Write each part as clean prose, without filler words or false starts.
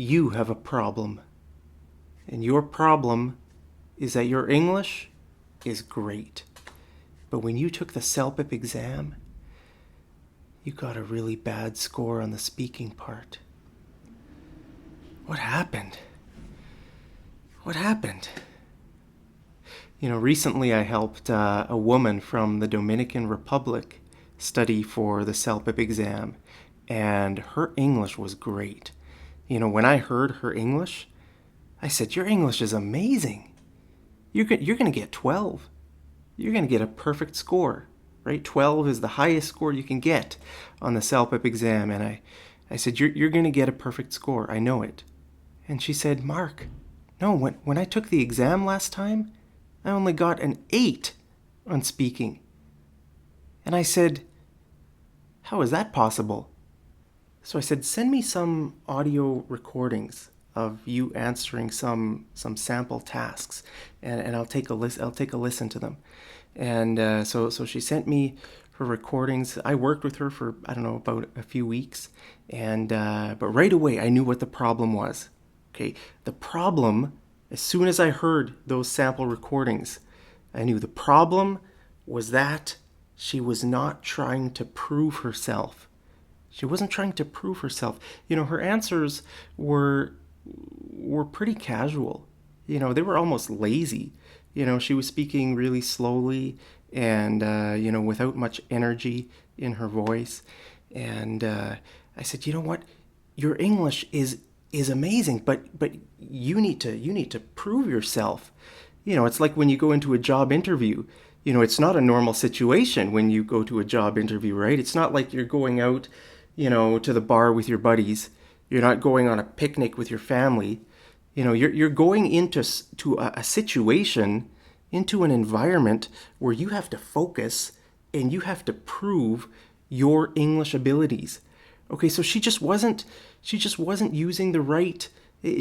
You have a problem. And your problem is that your English is great. But when you took the CELPIP exam, you got a really bad score on the speaking part. What happened? What happened? Recently I helped a woman from the Dominican Republic study for the CELPIP exam, and her English was great. When I heard her English, I said, "Your English is amazing. You're going to get 12. You're going to get a perfect score, right? 12 is the highest score you can get on the CELPIP exam." And I said, you're going to get a perfect score. I know it. And she said, "Mark, no, when I took the exam last time, I only got an 8 on speaking." And I said, "How is that possible?" So I said, "Send me some audio recordings of you answering some sample tasks, and I'll take a listen to them." And so she sent me her recordings. I worked with her for, I don't know, about a few weeks, and but right away I knew what the problem was. Okay, the problem, as soon as I heard those sample recordings, I knew the problem was that she was not trying to prove herself. She wasn't trying to prove herself. Her answers were pretty casual. They were almost lazy. She was speaking really slowly and, without much energy in her voice. And I said, "You know what? Your English is amazing, but you need to prove yourself." It's like when you go into a job interview. It's not a normal situation when you go to a job interview, right? It's not like you're going out, to the bar with your buddies. You're not going on a picnic with your family. You're going into a situation, into an environment where you have to focus and you have to prove your English abilities. Okay, so she just wasn't using the right,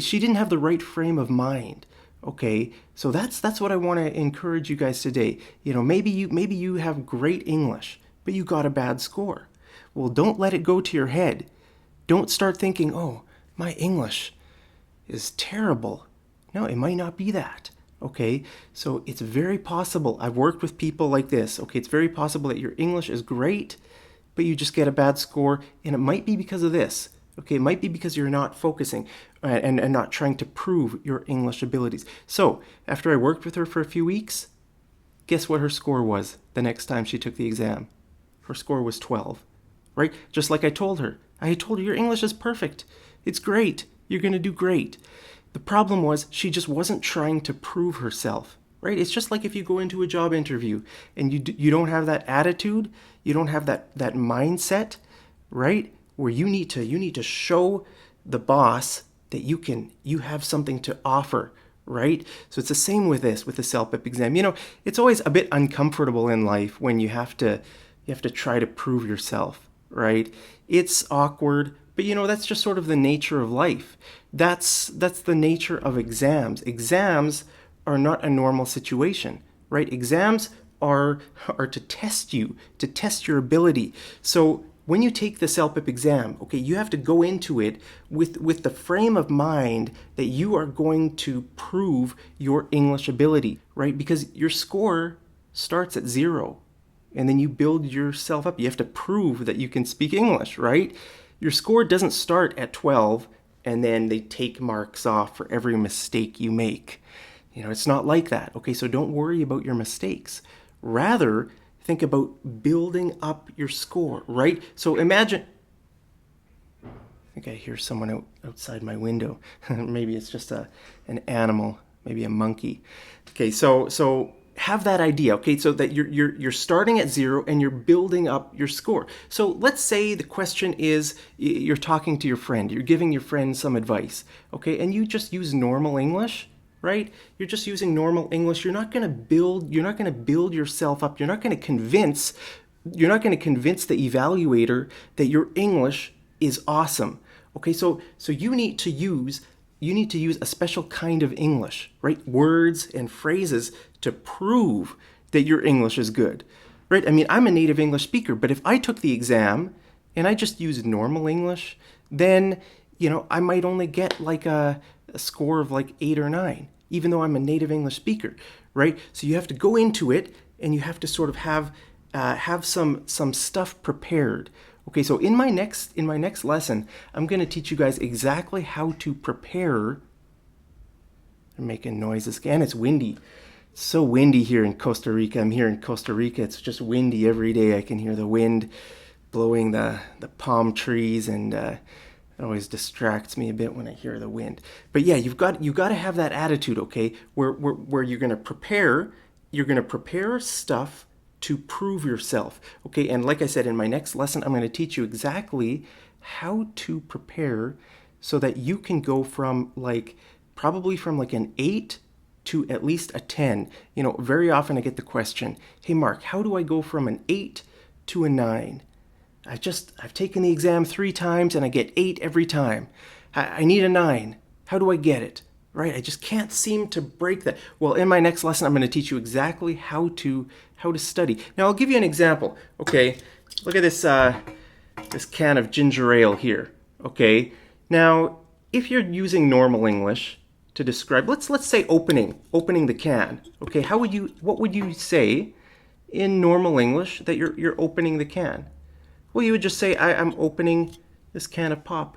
she didn't have the right frame of mind. Okay, so that's what I want to encourage you guys today. Maybe you have great English, but you got a bad score. Well, don't let it go to your head. Don't start thinking, "Oh, my English is terrible." No, it might not be that. Okay, so it's very possible. I've worked with people like this. Okay, it's very possible that your English is great, but you just get a bad score, and it might be because of this. Okay, it might be because you're not focusing and not trying to prove your English abilities. So after I worked with her for a few weeks, guess what her score was the next time she took the exam? Her score was 12, right? Just like I told her. I told her, "Your English is perfect. It's great. You're going to do great." The problem was she just wasn't trying to prove herself, right? It's just like if you go into a job interview and you don't have that attitude, you don't have that mindset, right? Where you need to show the boss that you have something to offer, right? So it's the same with the CELPIP exam. It's always a bit uncomfortable in life when you have to try to prove yourself, right? It's awkward, but that's just sort of the nature of life. That's the nature of exams. Exams are not a normal situation, right? Exams are to test you, to test your ability. So when you take the CELPIP exam, okay, you have to go into it with the frame of mind that you are going to prove your English ability, right? Because your score starts at 0, and then you build yourself up. You have to prove that you can speak English, right? Your score doesn't start at 12, and then they take marks off for every mistake you make. It's not like that. Okay, so don't worry about your mistakes. Rather, think about building up your score, right? So imagine, I think I hear someone outside my window. Maybe it's just an animal, maybe a monkey. Okay, so have that idea, okay? So that you're starting at 0 and you're building up your score. So let's say the question is, you're talking to your friend, you're giving your friend some advice, okay? And you just use normal English, right? You're just using normal English. You're not going to build yourself up. You're not going to convince the evaluator that your English is awesome. Okay? So you need to use a special kind of English, right? Words and phrases to prove that your English is good. Right? I mean, I'm a native English speaker, but if I took the exam and I just used normal English, then I might only get like a score of like 8 or 9, even though I'm a native English speaker, right? So you have to go into it and you have to sort of have some stuff prepared. Okay, so in my next lesson, I'm going to teach you guys exactly how to prepare. I'm making noises and it's windy. It's so windy here in Costa Rica. I'm here in Costa Rica. It's just windy every day. I can hear the wind blowing the palm trees, and it always distracts me a bit when I hear the wind. But yeah, you got to have that attitude, okay, where you're going to prepare. You're going to prepare stuff to prove yourself, okay? And like I said, in my next lesson, I'm going to teach you exactly how to prepare so that you can go from probably from like an 8 to at least a 10. Very often I get the question, hey Mark, how do I go from an 8 to a 9? I've taken the exam 3 times and I get 8 every time. I need a 9. How do I get it? Right? I just can't seem to break that. Well, in my next lesson, I'm going to teach you exactly how to study. Now, I'll give you an example. Okay, look at this can of ginger ale here. Okay, now if you're using normal English to describe, let's say opening the can. Okay, what would you say in normal English that you're opening the can? Well, you would just say I'm opening this can of pop,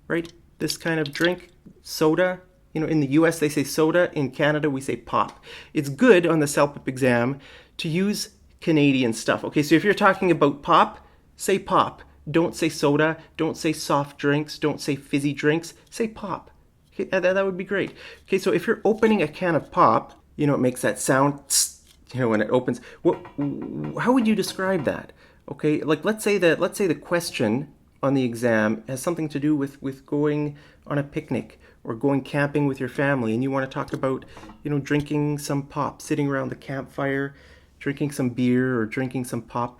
right? This kind of drink, soda. In the US they say soda, in Canada we say pop. It's good on the CELPIP exam to use Canadian stuff. Okay, so if you're talking about pop, say pop. Don't say soda, don't say soft drinks, don't say fizzy drinks, say pop. Okay, that would be great. Okay, so if you're opening a can of pop, it makes that sound, when it opens. How would you describe that? Okay, like let's say the question on the exam has something to do with going on a picnic or going camping with your family, and you want to talk about, drinking some pop, sitting around the campfire, drinking some beer or drinking some pop.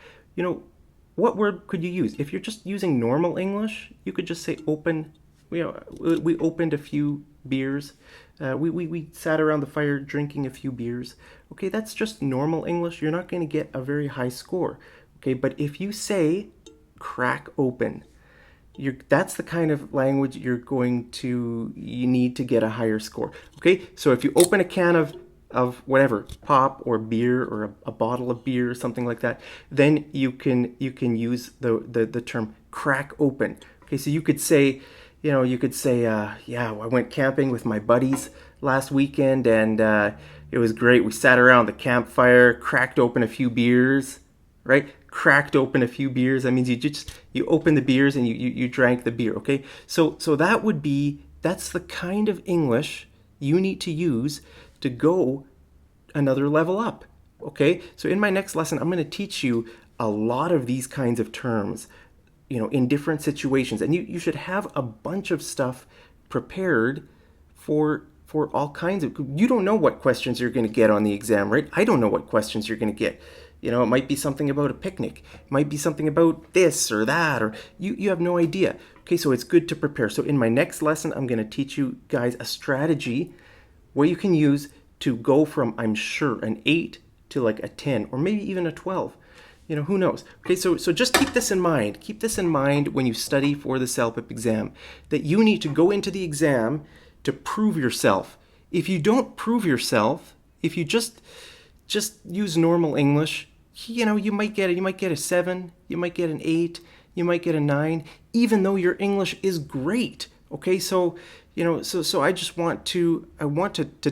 What word could you use? If you're just using normal English, you could just say open. We opened a few beers. We sat around the fire drinking a few beers. Okay, that's just normal English. You're not going to get a very high score. Okay, but if you say crack open, that's the kind of language you need to get a higher score. Okay, so if you open a can of whatever, pop or beer or a bottle of beer or something like that, then you can use the term crack open. Okay, so you could say, yeah, I went camping with my buddies last weekend and it was great. We sat around the campfire, cracked open a few beers, right? Cracked open a few beers. That means you open the beers and you drank the beer. Okay, so that's the kind of English you need to use to go another level up. Okay, so in my next lesson, I'm going to teach you a lot of these kinds of terms, in different situations, and you should have a bunch of stuff prepared for all kinds of. You don't know what questions you're going to get on the exam, right? I don't know what questions you're going to get. It might be something about a picnic. It might be something about this or that, or you have no idea. Okay, so it's good to prepare. So in my next lesson, I'm going to teach you guys a strategy what you can use to go from, I'm sure, an 8 to like a 10 or maybe even a 12. Who knows? Okay, so just keep this in mind. Keep this in mind when you study for the CELPIP exam, that you need to go into the exam to prove yourself. If you don't prove yourself, if you just use normal English, you might get a 7, you might get an 8, you might get a 9, even though your English is great. Okay, so so I just want to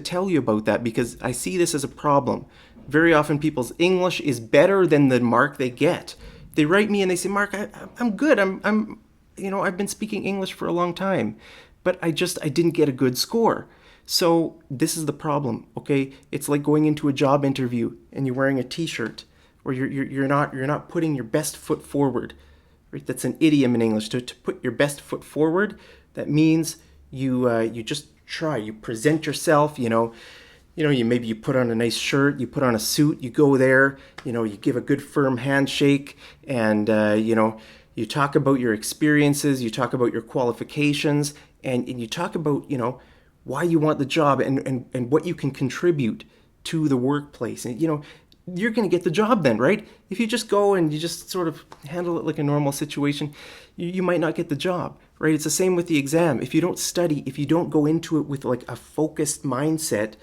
tell you about that, because I see this as a problem. Very often people's English is better than the mark they get. They write me and they say, Mark, I'm good. I've been speaking English for a long time, but I didn't get a good score. So this is the problem, okay? It's like going into a job interview and you're wearing a t-shirt, or you're not putting your best foot forward. Right? That's an idiom in English. To put your best foot forward, that means you just try. You present yourself, you put on a nice shirt, you put on a suit, you go there, you give a good firm handshake, and you talk about your experiences, you talk about your qualifications, and you talk about why you want the job and what you can contribute to the workplace. And you're going to get the job then, right? If you just go and you just sort of handle it like a normal situation, you might not get the job, right? It's the same with the exam. If you don't study, if you don't go into it with like a focused mindset,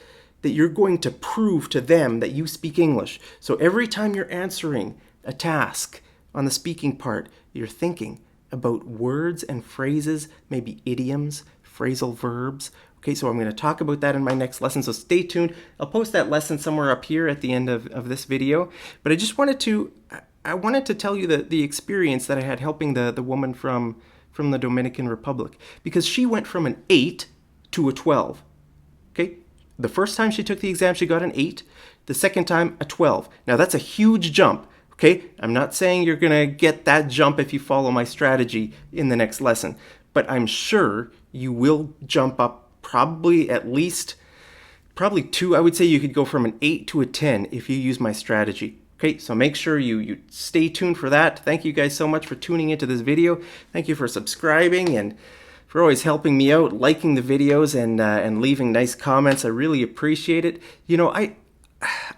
that you're going to prove to them that you speak English. So every time you're answering a task on the speaking part, you're thinking about words and phrases, maybe idioms, phrasal verbs. Okay, so I'm going to talk about that in my next lesson, so stay tuned. I'll post that lesson somewhere up here at the end of this video. But I just wanted to tell you the experience that I had helping the woman from the Dominican Republic, because she went from an 8 to a 12. Okay, the first time she took the exam, she got an 8. The second time, a 12. Now that's a huge jump. Okay, I'm not saying you're going to get that jump if you follow my strategy in the next lesson, but I'm sure you will jump up probably at least, probably 2. I would say you could go from an 8 to a 10 if you use my strategy. Okay, so make sure you stay tuned for that. Thank you guys so much for tuning into this video. Thank you for subscribing and for always helping me out, liking the videos and leaving nice comments. I really appreciate it. You know, I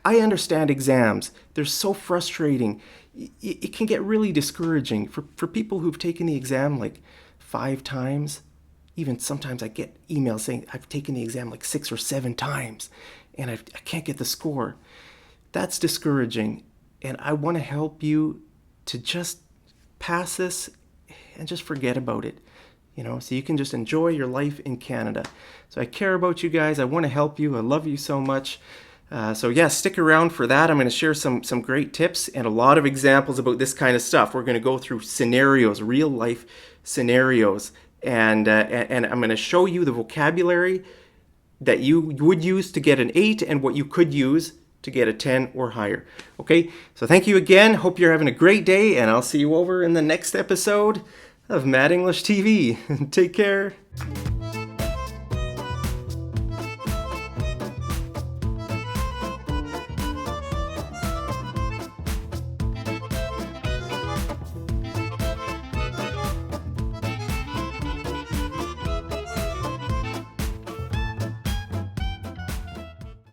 understand exams. They're so frustrating. It can get really discouraging for people who've taken the exam like 5 times. Even sometimes I get emails saying I've taken the exam like 6 or 7 times and I can't get the score. That's discouraging. And I want to help you to just pass this and just forget about it. You know, so you can just enjoy your life in Canada. So I care about you guys. I want to help you. I love you so much. So yeah, stick around for that. I'm going to share some great tips and a lot of examples about this kind of stuff. We're going to go through scenarios, real life scenarios, and I'm going to show you the vocabulary that you would use to get an 8 and what you could use to get a 10 or higher. Okay, so thank you again. Hope you're having a great day, and I'll see you over in the next episode of Mad English TV. Take care.